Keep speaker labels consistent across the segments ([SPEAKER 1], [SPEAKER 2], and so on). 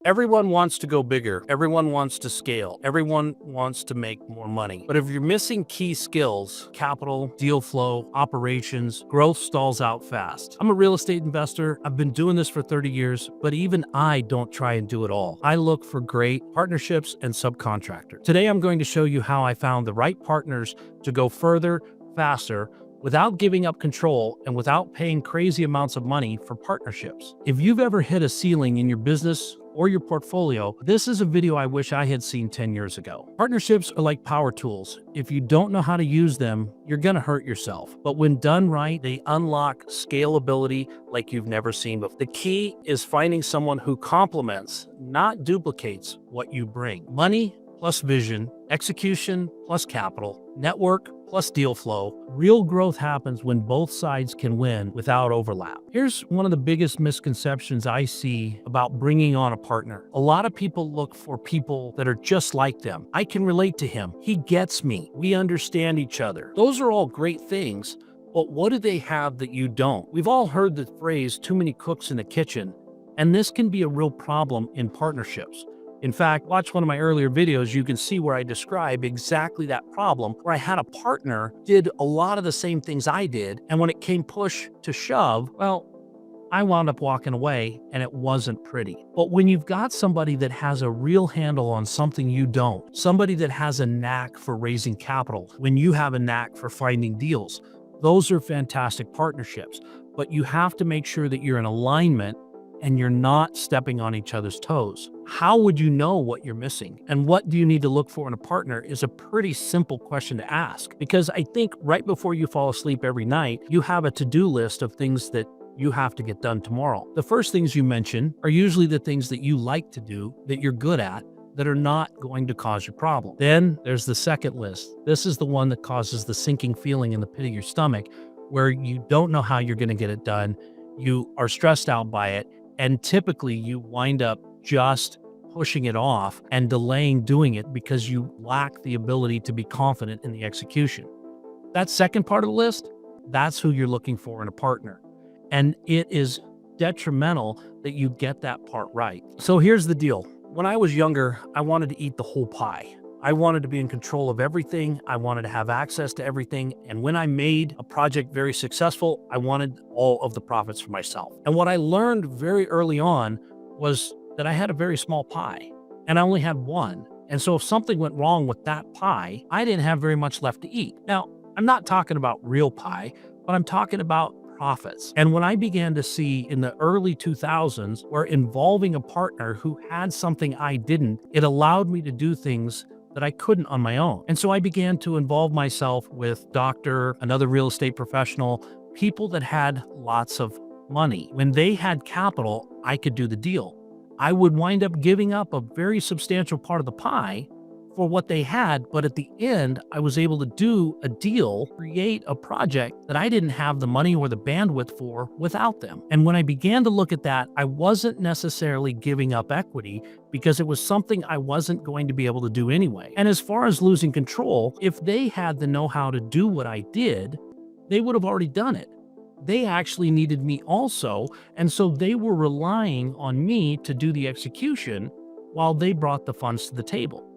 [SPEAKER 1] Everyone wants to go bigger. Everyone wants to scale. Everyone wants to make more money. But if you're missing key skills, capital, deal flow, operations, growth stalls out fast. I'm a real estate investor. I've been doing this for 30 years, but even I don't try and do it all. I look for great partnerships and subcontractors. Today, I'm going to show you how I found the right partners to go further, faster, without giving up control and without paying crazy amounts of money for partnerships. If you've ever hit a ceiling in your business or your portfolio, this is a video I wish I had seen 10 years ago. Partnerships are like power tools. If you don't know how to use them, you're gonna hurt yourself. But when done right, they unlock scalability like you've never seen before. The key is finding someone who complements, not duplicates, what you bring. Money plus vision, execution plus capital, network plus deal flow. Real growth happens when both sides can win without overlap. Here's one of the biggest misconceptions I see about bringing on a partner. A lot of people look for people that are just like them. I can relate to him. He gets me. We understand each other. Those are all great things, but what do they have that you don't? We've all heard the phrase, too many cooks in the kitchen, and this can be a real problem in partnerships. In fact, watch one of my earlier videos, you can see where I describe exactly that problem, where I had a partner did a lot of the same things I did, and when it came push to shove, well, I wound up walking away and it wasn't pretty. But when you've got somebody that has a real handle on something you don't, somebody that has a knack for raising capital, when you have a knack for finding deals, those are fantastic partnerships. But you have to make sure that you're in alignment and you're not stepping on each other's toes. How would you know what you're missing? And what do you need to look for in a partner is a pretty simple question to ask. Because I think right before you fall asleep every night, you have a to-do list of things that you have to get done tomorrow. The first things you mention are usually the things that you like to do, that you're good at, that are not going to cause you problem. Then there's the second list. This is the one that causes the sinking feeling in the pit of your stomach, where you don't know how you're going to get it done. You are stressed out by it. And typically you wind up just pushing it off and delaying doing it because you lack the ability to be confident in the execution. That second part of the list, that's who you're looking for in a partner. And it is detrimental that you get that part right. So here's the deal. When I was younger, I wanted to eat the whole pie. I wanted to be in control of everything. I wanted to have access to everything. And when I made a project very successful, I wanted all of the profits for myself. And what I learned very early on was that I had a very small pie and I only had one. And so if something went wrong with that pie, I didn't have very much left to eat. Now, I'm not talking about real pie, but I'm talking about profits. And when I began to see in the early 2000s where involving a partner who had something I didn't, it allowed me to do things that I couldn't on my own. And so I began to involve myself with doctor, another real estate professional, people that had lots of money. When they had capital, I could do the deal. I would wind up giving up a very substantial part of the pie for what they had, but at the end, I was able to do a deal, create a project that I didn't have the money or the bandwidth for without them. And when I began to look at that, I wasn't necessarily giving up equity because it was something I wasn't going to be able to do anyway. And as far as losing control, if they had the know-how to do what I did, they would have already done it. They actually needed me also, and so they were relying on me to do the execution while they brought the funds to the table.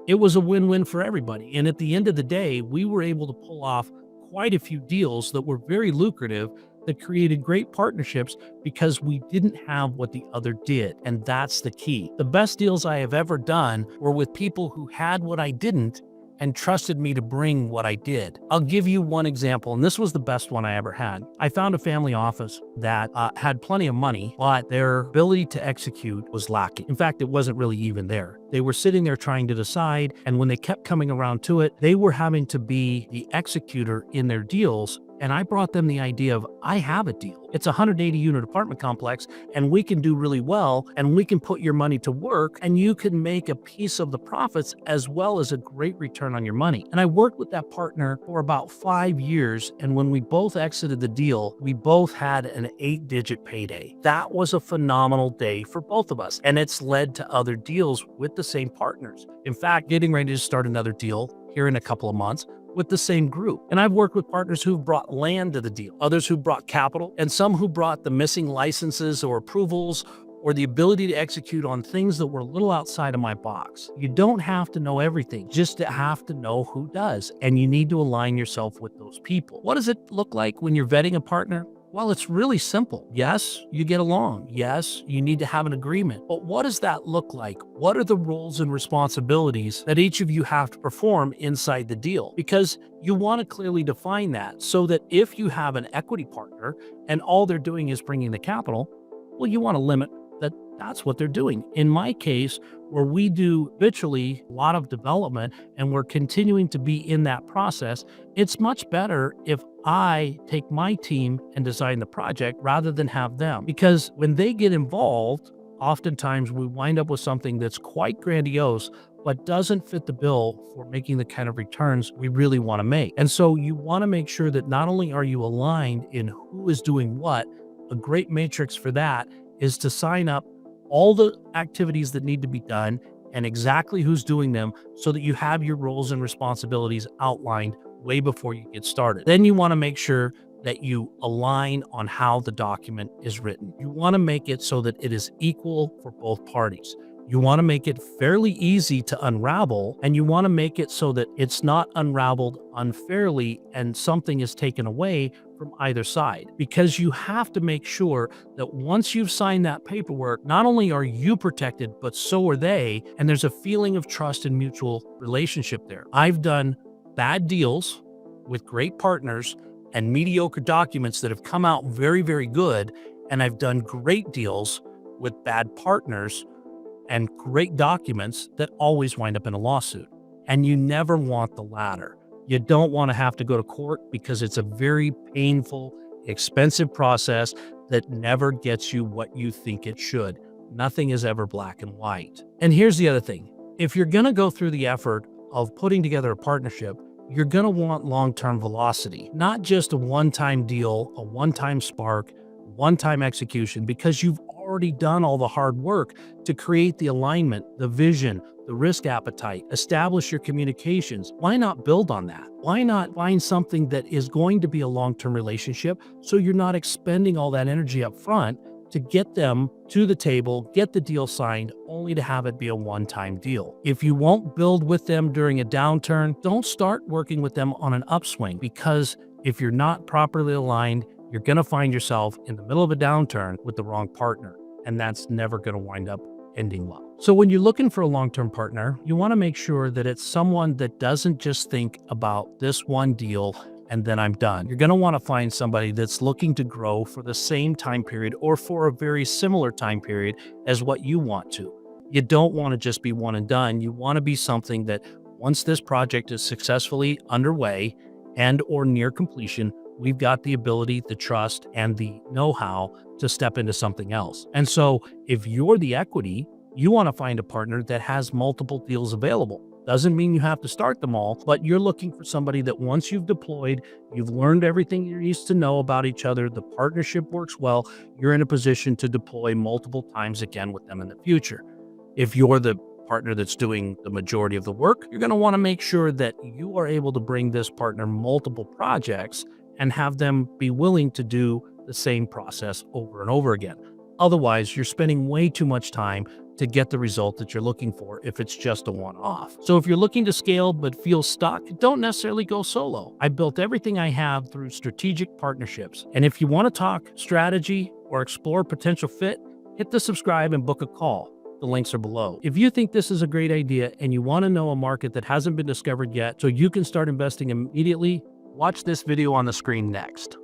[SPEAKER 1] It was a win-win for everybody. And at the end of the day, we were able to pull off quite a few deals that were very lucrative, that created great partnerships because we didn't have what the other did. And that's the key. The best deals I have ever done were with people who had what I didn't and trusted me to bring what I did. I'll give you one example, and this was the best one I ever had. I found a family office that had plenty of money, but their ability to execute was lacking. In fact, it wasn't really even there. They were sitting there trying to decide, and when they kept coming around to it, they were having to be the executor in their deals. And I brought them the idea of, I have a deal. It's a 180 unit apartment complex and we can do really well and we can put your money to work and you can make a piece of the profits as well as a great return on your money. And I worked with that partner for about 5 years. And when we both exited the deal, we both had an 8-digit payday. That was a phenomenal day for both of us. And it's led to other deals with the same partners. In fact, getting ready to start another deal here in a couple of months with the same group. And I've worked with partners who've brought land to the deal, others who brought capital, and some who brought the missing licenses or approvals or the ability to execute on things that were a little outside of my box. You don't have to know everything, just to have to know who does, and you need to align yourself with those people. What does it look like when you're vetting a partner? Well, it's really simple. Yes, you get along. Yes, you need to have an agreement. But what does that look like? What are the roles and responsibilities that each of you have to perform inside the deal? Because you want to clearly define that so that if you have an equity partner and all they're doing is bringing the capital, well, you want to limit that that's what they're doing. In my case, where we do habitually a lot of development and we're continuing to be in that process, it's much better if I take my team and design the project rather than have them. Because when they get involved, oftentimes we wind up with something that's quite grandiose, but doesn't fit the bill for making the kind of returns we really want to make. And so you want to make sure that not only are you aligned in who is doing what, a great matrix for that is to sign up all the activities that need to be done and exactly who's doing them so that you have your roles and responsibilities outlined way before you get started. Then you want to make sure that you align on how the document is written. You want to make it so that it is equal for both parties. You want to make it fairly easy to unravel, and you want to make it so that it's not unraveled unfairly and something is taken away from either side. Because you have to make sure that once you've signed that paperwork, not only are you protected, but so are they, and there's a feeling of trust and mutual relationship there. I've done bad deals with great partners and mediocre documents that have come out very, very good, and I've done great deals with bad partners and great documents that always wind up in a lawsuit. And you never want the latter. You don't want to have to go to court because it's a very painful, expensive process that never gets you what you think it should. Nothing is ever black and white. And here's the other thing. If you're going to go through the effort of putting together a partnership, you're going to want long-term velocity, not just a one-time deal, a one-time spark, one-time execution, because you've already done all the hard work to create the alignment, the vision, the risk appetite, establish your communications. Why not build on that? Why not find something that is going to be a long-term relationship so you're not expending all that energy up front to get them to the table, get the deal signed, only to have it be a one-time deal. If you won't build with them during a downturn, don't start working with them on an upswing, because if you're not properly aligned, you're going to find yourself in the middle of a downturn with the wrong partner, and that's never going to wind up ending well. So when you're looking for a long-term partner, you want to make sure that it's someone that doesn't just think about this one deal and then I'm done. You're going to want to find somebody that's looking to grow for the same time period or for a very similar time period as what you want to. You don't want to just be one and done. You want to be something that once this project is successfully underway and or near completion, we've got the ability, the trust, and the know-how to step into something else. And so if you're the equity, you want to find a partner that has multiple deals available. Doesn't mean you have to start them all, but you're looking for somebody that once you've deployed, you've learned everything you need to know about each other, the partnership works well, you're in a position to deploy multiple times again with them in the future. If you're the partner that's doing the majority of the work, you're going to want to make sure that you are able to bring this partner multiple projects and have them be willing to do the same process over and over again. Otherwise, you're spending way too much time to get the result that you're looking for if it's just a one-off. So if you're looking to scale but feel stuck, don't necessarily go solo. I built everything I have through strategic partnerships. And if you want to talk strategy or explore potential fit, hit the subscribe and book a call. The links are below. If you think this is a great idea and you want to know a market that hasn't been discovered yet so you can start investing immediately, watch this video on the screen next.